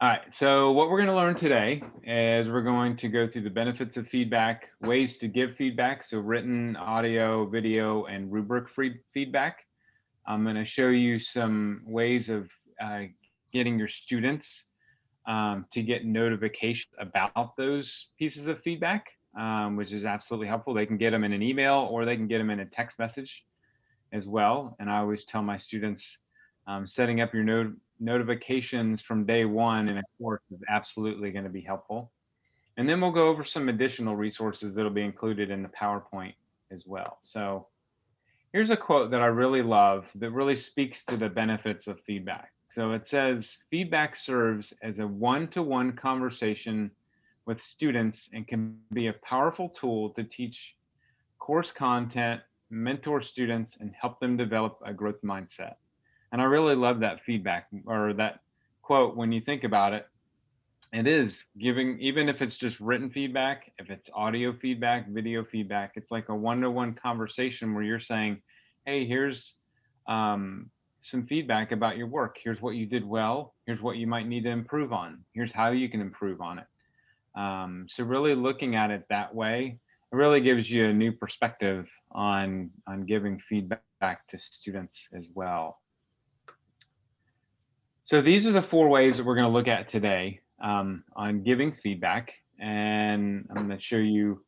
All right, so what we're going to learn today is we're going to go through the benefits of feedback, ways to give feedback, so written, audio, video, and rubric free feedback. I'm going to show you some ways of getting your students to get notifications about those pieces of feedback, which is absolutely helpful. They can get them in an email or they can get them in a text message as well. And I always tell my students setting up your notifications from day one in a course is absolutely going to be helpful. And then we'll go over some additional resources that'll be included in the PowerPoint as well. So here's a quote that I really love that really speaks to the benefits of feedback. So it says, feedback serves as a one-to-one conversation with students and can be a powerful tool to teach course content, mentor students, and help them develop a growth mindset. And I really love that feedback or that quote when you think about it. It is giving, even if it's just written feedback, if it's audio feedback, video feedback, it's like a one-to-one conversation where you're saying, hey, here's some feedback about your work. Here's what you did well. Here's what you might need to improve on. Here's how you can improve on it. So really looking at it that way, it really gives you a new perspective on giving feedback to students as well. So these are the 4 ways that we're going to look at today on giving feedback. And I'm going to show you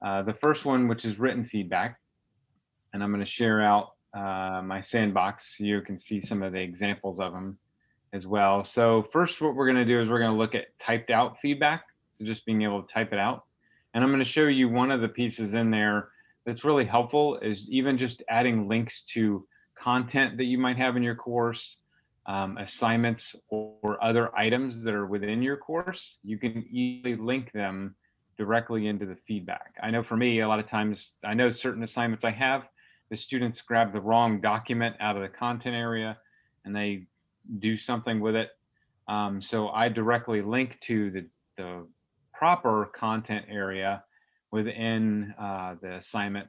the first one, which is written feedback. And I'm going to share out my sandbox so you can see some of the examples of them as well. So first, what we're going to do is we're going to look at typed out feedback. So just being able to type it out. And I'm going to show you one of the pieces in there that's really helpful is even just adding links to content that you might have in your course, assignments or other items that are within your course. You can easily link them directly into the feedback. I know for me, a lot of times, I know certain assignments I have, the students grab the wrong document out of the content area and they do something with it. So I directly link to the proper content area within the assignment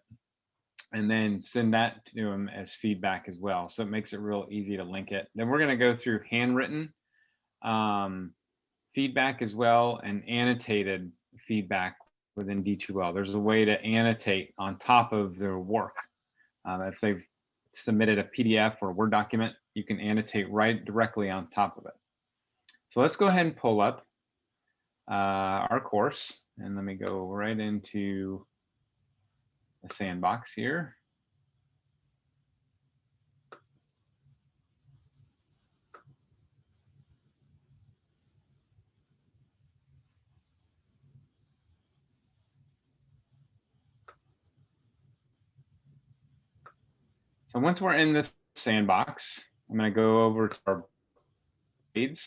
and then send that to them as feedback as well. So it makes it real easy to link it. Then we're going to go through handwritten um, feedback as well and annotated feedback within D2L. There's a way to annotate on top of their work. If they've submitted a PDF or a Word document, you can annotate right directly on top of it. So let's go ahead and pull up our course and let me go right into the sandbox here. So once we're in the sandbox, I'm going to go over to our grades.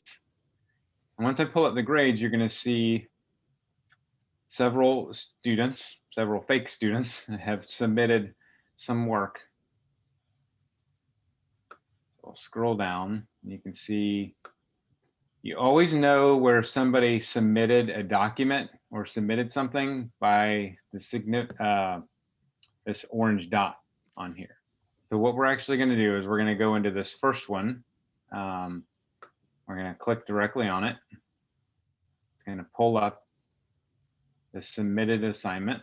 And once I pull up the grades, you're going to see several students, several fake students have submitted some work. I'll scroll down and you can see you always know where somebody submitted a document or submitted something by the this orange dot on here. So what we're actually going to do is we're going to go into this first one. We're going to click directly on it. It's going to pull up the submitted assignment.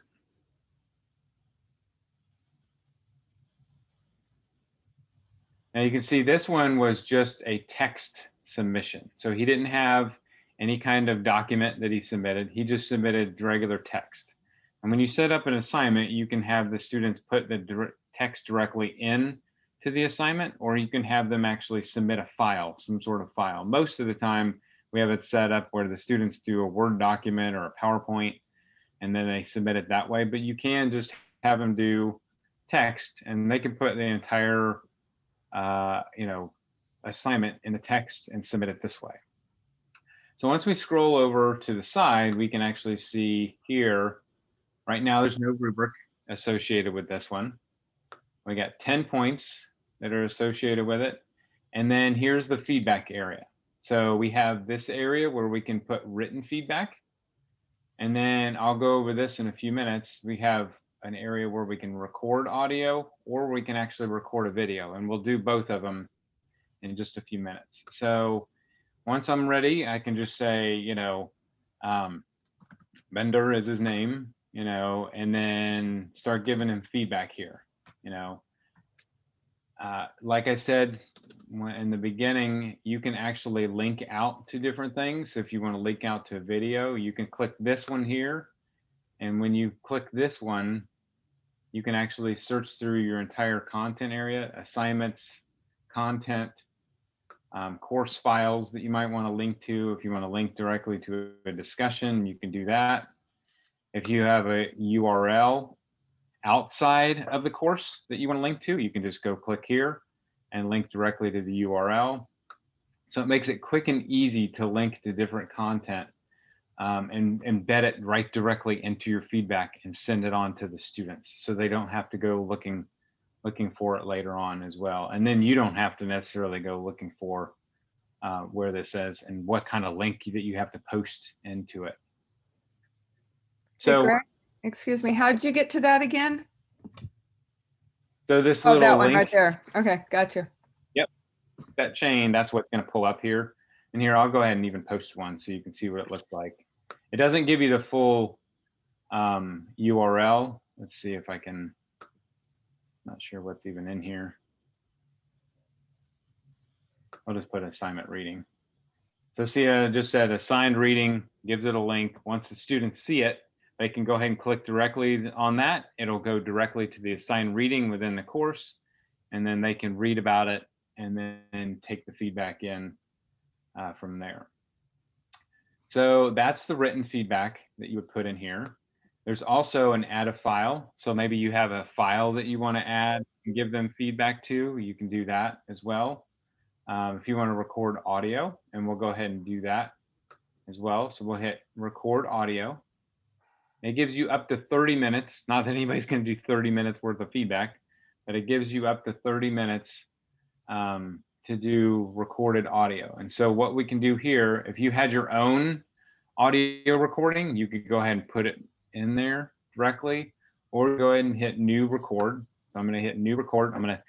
Now you can see this one was just a text submission. So he didn't have any kind of document that he submitted. He just submitted regular text. And when you set up an assignment, you can have the students put the text directly in to the assignment, or you can have them actually submit a file, some sort of file. Most of the time, we have it set up where the students do a Word document or a PowerPoint, and then they submit it that way. But you can just have them do text, and they can put the entire assignment in the text and submit it this way. So once we scroll over to the side, we can actually see here, right now there's no rubric associated with this one. We got 10 points that are associated with it. And then here's the feedback area. So we have this area where we can put written feedback. And then I'll go over this in a few minutes. We have an area where we can record audio or we can actually record a video, and we'll do both of them in just a few minutes. So once I'm ready, I can just say, Bender is his name, and then start giving him feedback here. Like I said in the beginning, you can actually link out to different things. So if you want to link out to a video, you can click this one here. And when you click this one, you can actually search through your entire content area, assignments, content, course files that you might want to link to. If you want to link directly to a discussion, you can do that. If you have a URL outside of the course that you want to link to, you can just go click here and link directly to the URL. So it makes it quick and easy to link to different content and embed it right directly into your feedback and send it on to the students, so they don't have to go looking for it later on as well. And then you don't have to necessarily go looking for where this is and what kind of link that you have to post into it. Hey, So, Greg, excuse me, how did you get to that again? so this Oh, little that one link right there. Okay, gotcha. Yep, that chain, that's what's going to pull up here. And here, I'll go ahead and even post one so you can see what it looks like. It doesn't give you the full URL. Let's see if I can, not sure what's even in here. I'll just put assignment reading. So see, I just said assigned reading, gives it a link. Once the students see it, they can go ahead and click directly on that. It'll go directly to the assigned reading within the course, and then they can read about it and then take the feedback in from there. So that's the written feedback that you would put in here. There's also an add a file. So maybe you have a file that you want to add and give them feedback to, you can do that as well. If you want to record audio, and we'll go ahead and do that as well. So we'll hit record audio. It gives you up to 30 minutes. Not that anybody's going to do 30 minutes worth of feedback, but it gives you up to 30 minutes to do recorded audio. And so what we can do here, if you had your own audio recording, you could go ahead and put it in there directly, or go ahead and hit new record. So I'm going to hit new record. I'm going to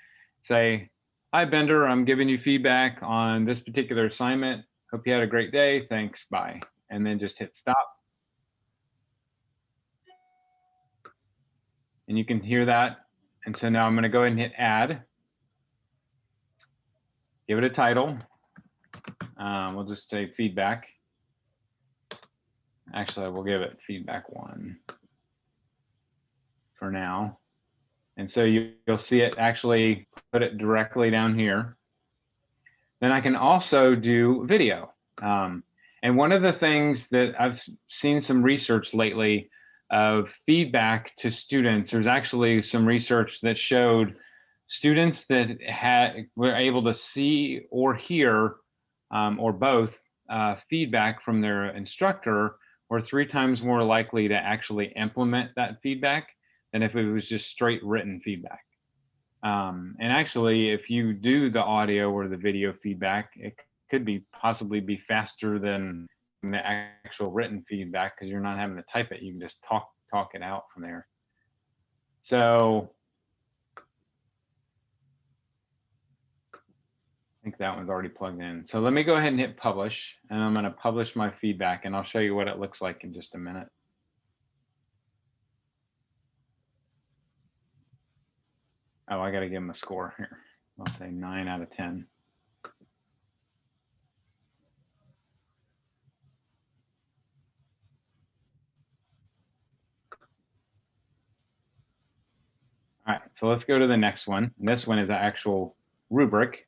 say, hi, Bender, I'm giving you feedback on this particular assignment. Hope you had a great day. Thanks. Bye. And then just hit stop. And you can hear that. And so now I'm going to go ahead and hit add. Give it a title. We'll just say feedback. Actually, we'll give it feedback 1 for now. And so you'll see it actually put it directly down here. Then I can also do video. And one of the things that I've seen some research lately of feedback to students, there's actually some research that showed students that were able to see or hear or both feedback from their instructor were 3 times more likely to actually implement that feedback than if it was just straight written feedback. And actually, if you do the audio or the video feedback, it could possibly be faster than the actual written feedback, because you're not having to type it. You can just talk it out from there. So I think that one's already plugged in. So let me go ahead and hit publish, and I'm going to publish my feedback, and I'll show you what it looks like in just a minute. Oh, I got to give them a score here. I'll say 9 out of 10. All right, so let's go to the next one. And this one is an actual rubric.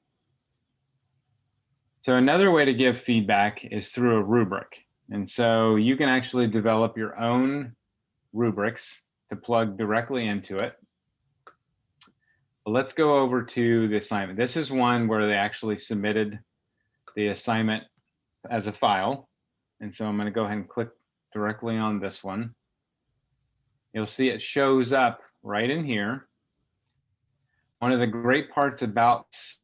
So another way to give feedback is through a rubric. And so you can actually develop your own rubrics to plug directly into it. But let's go over to the assignment. This is one where they actually submitted the assignment as a file. And so I'm going to go ahead and click directly on this one. You'll see it shows up right in here. One of the great parts about this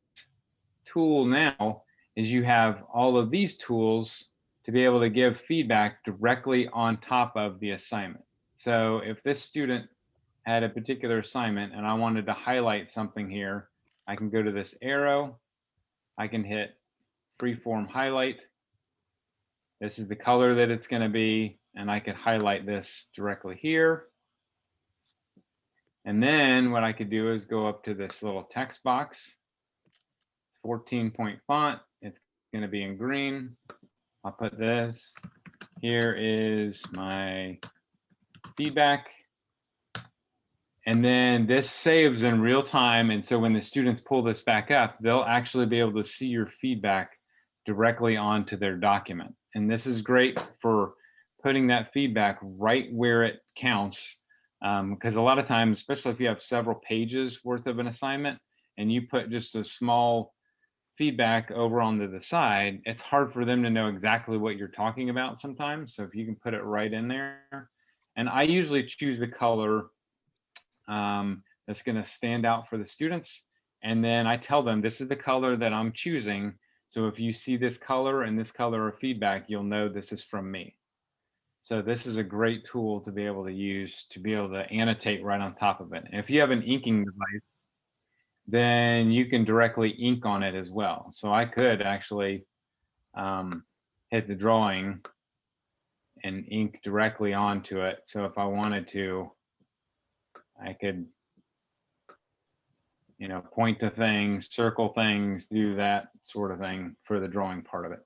tool now is you have all of these tools to be able to give feedback directly on top of the assignment. So if this student had a particular assignment and I wanted to highlight something here, I can go to this arrow, I can hit freeform highlight, This is the color that it's going to be, and I could highlight this directly here. And then what I could do is go up to this little text box, 14-point font. It's going to be in green. I'll put this. Here is my feedback. And then this saves in real time. And so when the students pull this back up, they'll actually be able to see your feedback directly onto their document. And this is great for putting that feedback right where it counts. Because a lot of times, especially if you have several pages worth of an assignment and you put just a small feedback over onto the side, it's hard for them to know exactly what you're talking about sometimes. So if you can put it right in there. And I usually choose the color that's going to stand out for the students. And then I tell them, this is the color that I'm choosing. So if you see this color and this color of feedback, you'll know this is from me. So this is a great tool to be able to use to be able to annotate right on top of it. And if you have an inking device, then you can directly ink on it as well. So I could actually hit the drawing and ink directly onto it. So if I wanted to, I could, you know, point to things, circle things, do that sort of thing for the drawing part of it.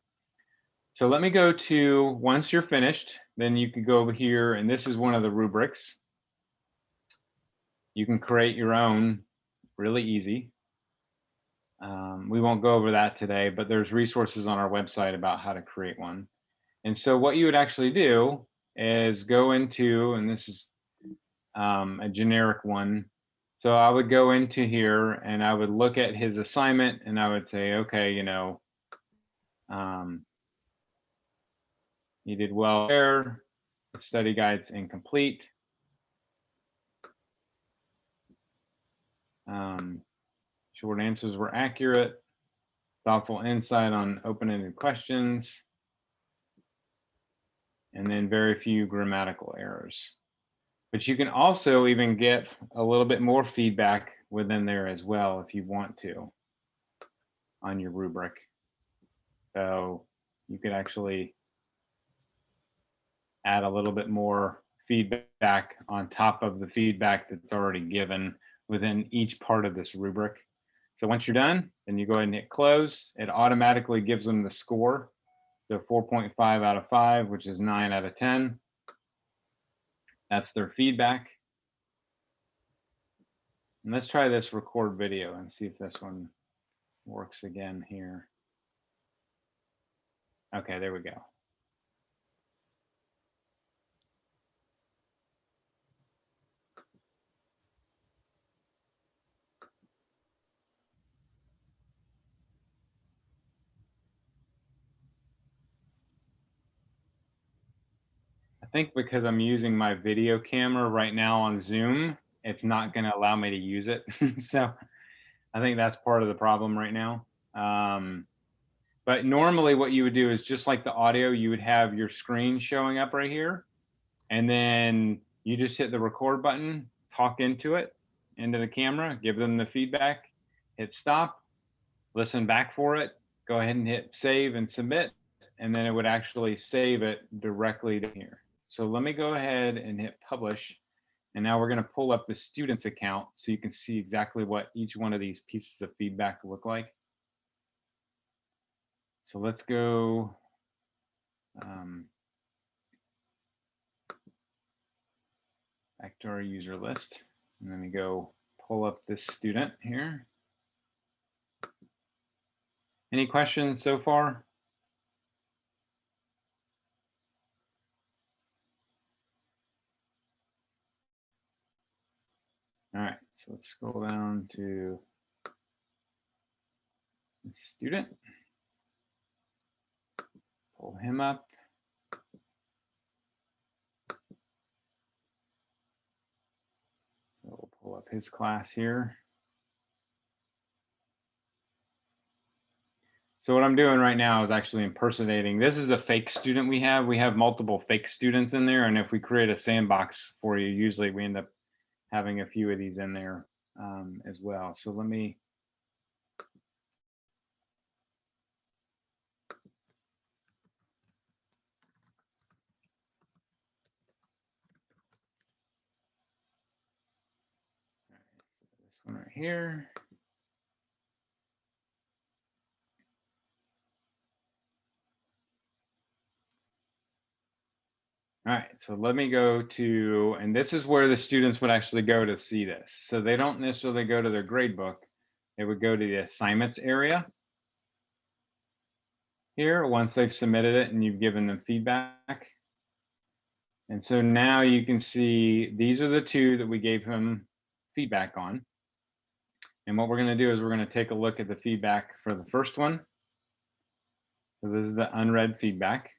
So let me go to, once you're finished, then you can go over here, and this is one of the rubrics. You can create your own really easy. We won't go over that today, but there's resources on our website about how to create one. And so what you would actually do is go into, and this is a generic one. So I would go into here and I would look at his assignment and I would say, okay, you know, you did well there. Study guide's incomplete. Short answers were accurate. Thoughtful insight on open-ended questions. And then very few grammatical errors. But you can also even get a little bit more feedback within there as well if you want to on your rubric. So you could actually add a little bit more feedback on top of the feedback that's already given within each part of this rubric. So once you're done, then you go ahead and hit close. It automatically gives them the score. So 4.5 out of 5, which is 9 out of 10. That's their feedback. And let's try this record video and see if this one works again here. Okay, there we go. I think because I'm using my video camera right now on Zoom, it's not going to allow me to use it. So I think that's part of the problem right now. But normally what you would do is just like the audio, you would have your screen showing up right here. And then you just hit the record button, talk into it, into the camera, give them the feedback, hit stop, listen back for it, go ahead and hit save and submit, and then it would actually save it directly to here. So let me go ahead and hit publish. And now we're going to pull up the student's account so you can see exactly what each one of these pieces of feedback look like. So let's go. Back to our user list. And let me go pull up this student here. Any questions so far? All right, so let's scroll down to the student. Pull him up. We'll pull up his class here. So what I'm doing right now is actually impersonating. This is a fake student we have. We have multiple fake students in there. And if we create a sandbox for you, usually we end up having a few of these in there as well. So let me. one right here. All right, so let me go to, and this is where the students would actually go to see this. So they don't necessarily go to their grade book. They would go to the assignments area here once they've submitted it and you've given them feedback. And so now you can see these are the two that we gave him feedback on. And what we're going to do is we're going to take a look at the feedback for the first one. So this is the unread feedback.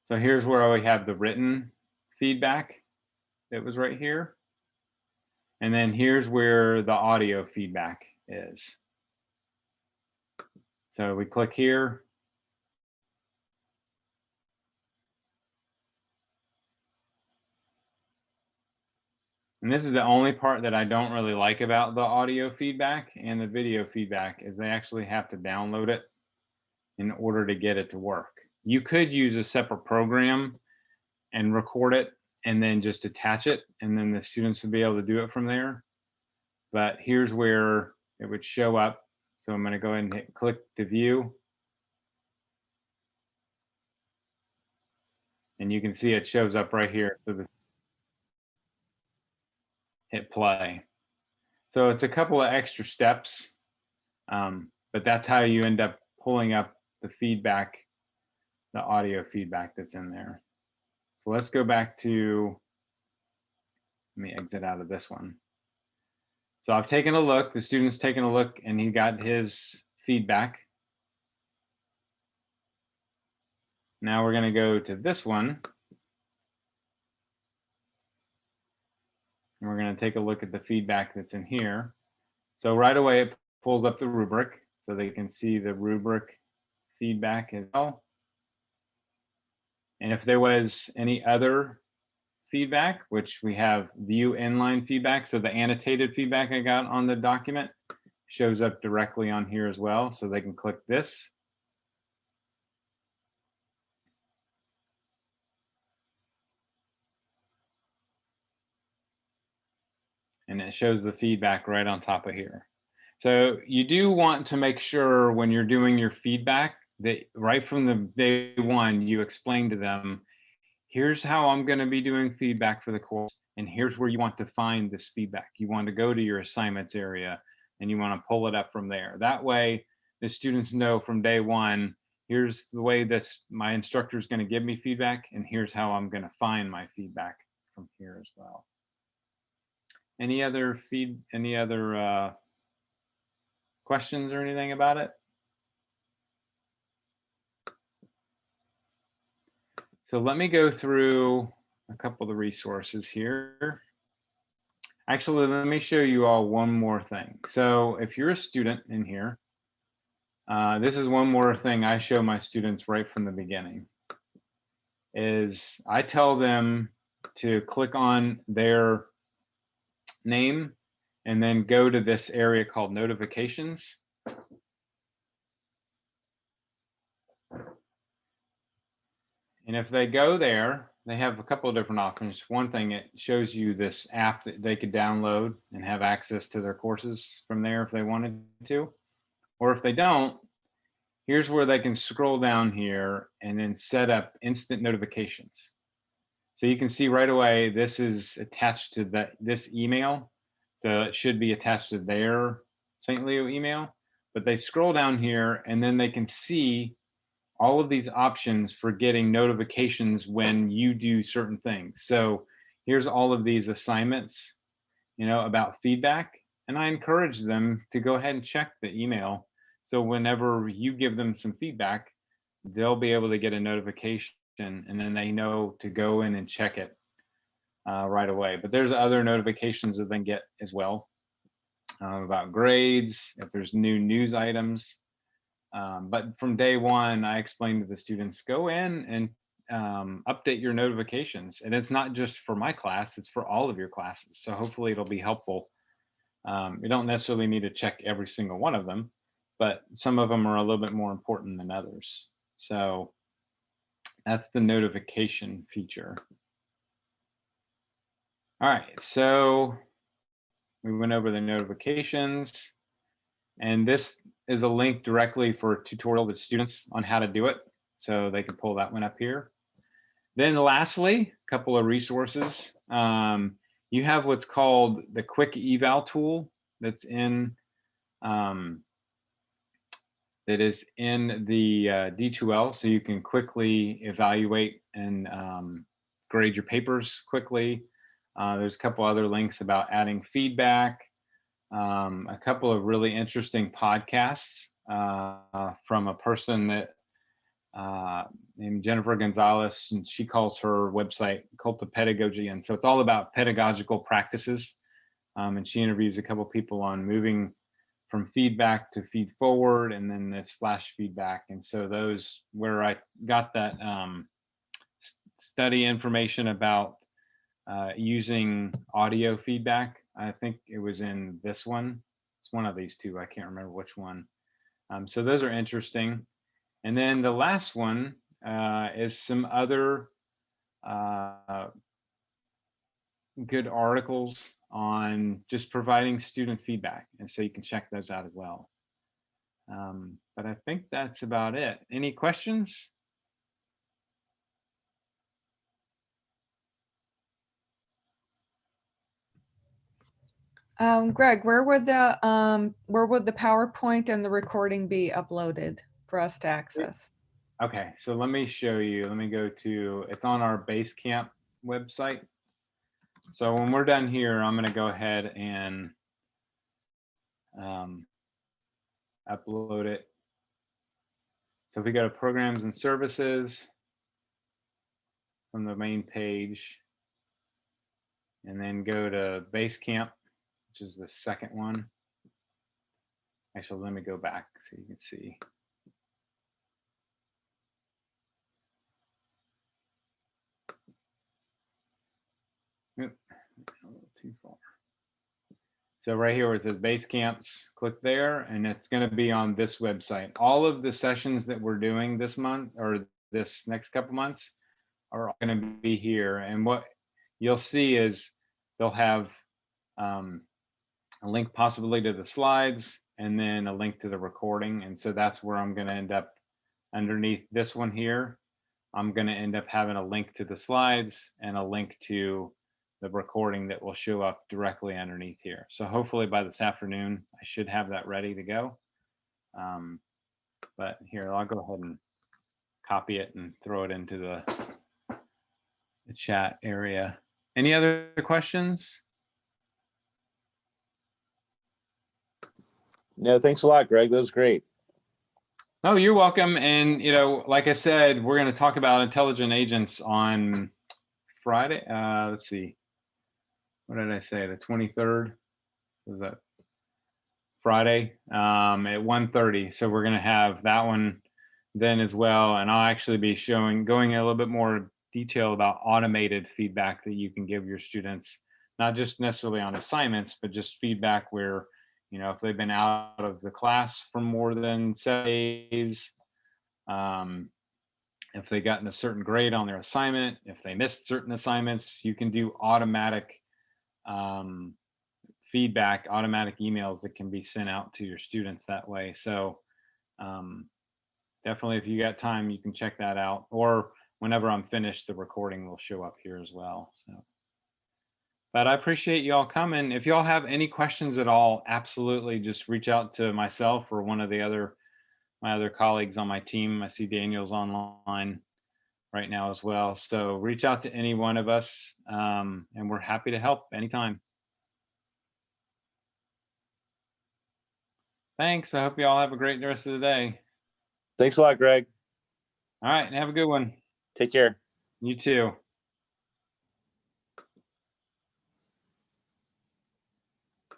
So here's where we have the written feedback that was right here. And then here's where the audio feedback is. So we click here. And this is the only part that I don't really like about the audio feedback and the video feedback is they actually have to download it in order to get it to work. You could use a separate program and record it and then just attach it, and then the students would be able to do it from there. But here's where it would show up. So I'm going to go ahead and click to view. And you can see it shows up right here. So hit play. So it's a couple of extra steps, but that's how you end up pulling up the feedback, the audio feedback that's in there. So let's go back to, let me exit out of this one. So I've taken a look, the student's taken a look, and he got his feedback. Now we're going to go to this one. And we're going to take a look at the feedback that's in here. So right away, it pulls up the rubric so they can see the rubric feedback as well. And if there was any other feedback, which we have view inline feedback, so the annotated feedback I got on the document shows up directly on here as well. So they can click this. And it shows the feedback right on top of here. So you do want to make sure when you're doing your feedback that right from the day one, you explain to them, here's how I'm going to be doing feedback for the course. And here's where you want to find this feedback. You want to go to your assignments area and you want to pull it up from there. That way the students know from day one, here's the way my instructor is going to give me feedback, and here's how I'm going to find my feedback from here as well. Any other questions or anything about it? So let me go through a couple of the resources here. Actually, let me show you all one more thing. So if you're a student in here, this is one more thing I show my students right from the beginning, is I tell them to click on their name and then go to this area called notifications. And if they go there, they have a couple of different options. One thing, it shows you this app that they could download and have access to their courses from there if they wanted to. Or if they don't, here's where they can scroll down here and then set up instant notifications. So you can see right away, this is attached to this email. So it should be attached to their St. Leo email. But they scroll down here and then they can see all of these options for getting notifications when you do certain things. So here's all of these assignments, about feedback. And I encourage them to go ahead and check the email. So whenever you give them some feedback, they'll be able to get a notification and then they know to go in and check it right away. But there's other notifications that they can get as well about grades, if there's new news items. But from day one, I explained to the students, go in and update your notifications. And it's not just for my class, it's for all of your classes. So hopefully it'll be helpful. You don't necessarily need to check every single one of them, but some of them are a little bit more important than others. So That's the notification feature. All right, so we went over the notifications, and this is a link directly for a tutorial with students on how to do it. So they can pull that one up here. Then lastly, a couple of resources. You have what's called the quick eval tool that's in that is in the D2L, so you can quickly evaluate and grade your papers quickly. There's a couple other links about adding feedback, a couple of really interesting podcasts from a person that named Jennifer Gonzalez, and she calls her website Cult of Pedagogy, and so it's all about pedagogical practices. And she interviews a couple people on moving from feedback to feed forward, and then this flash feedback. And so those where I got that study information about using audio feedback, I think it was in this one. It's one of these two. I can't remember which one. So those are interesting. And then the last one is some other good articles on just providing student feedback. And so you can check those out as well. But I think that's about it. Any questions? Greg, where would the PowerPoint and the recording be uploaded for us to access? Okay, so let me show you. Let me go to, it's on our Basecamp website. So when we're done here, I'm going to go ahead and upload it. So if we go to programs and services from the main page, and then go to Basecamp, which is the second one. Actually, let me go back so you can see. Oop, a little too far. So right here where it says Basecamps, click there, and it's going to be on this website. All of the sessions that we're doing this month or this next couple months are going to be here. And what you'll see is they'll have a link possibly to the slides and then a link to the recording. And so that's where I'm going to end up underneath this one here. I'm going to end up having a link to the slides and a link to the recording that will show up directly underneath here. So hopefully by this afternoon, I should have that ready to go. But here, I'll go ahead and copy it and throw it into the chat area. Any other questions? No, thanks a lot, Greg. That was great. Oh, you're welcome. And, you know, like I said, we're going to talk about intelligent agents on Friday. Let's see. What did I say? The 23rd? Was that Friday at 1:30? So we're going to have that one then as well. And I'll actually be going in a little bit more detail about automated feedback that you can give your students, not just necessarily on assignments, but just feedback where, you know, if they've been out of the class for more than 7 days, if they gotten a certain grade on their assignment, if they missed certain assignments, you can do automatic feedback, automatic emails that can be sent out to your students that way. So definitely, if you got time, you can check that out. Or whenever I'm finished, the recording will show up here as well. So, but I appreciate you all coming. If you all have any questions at all, absolutely just reach out to myself or one of the my other colleagues on my team. I see Daniel's online right now as well. So reach out to any one of us, and we're happy to help anytime. Thanks. I hope you all have a great rest of the day. Thanks a lot, Greg. All right, and have a good one. Take care. You too.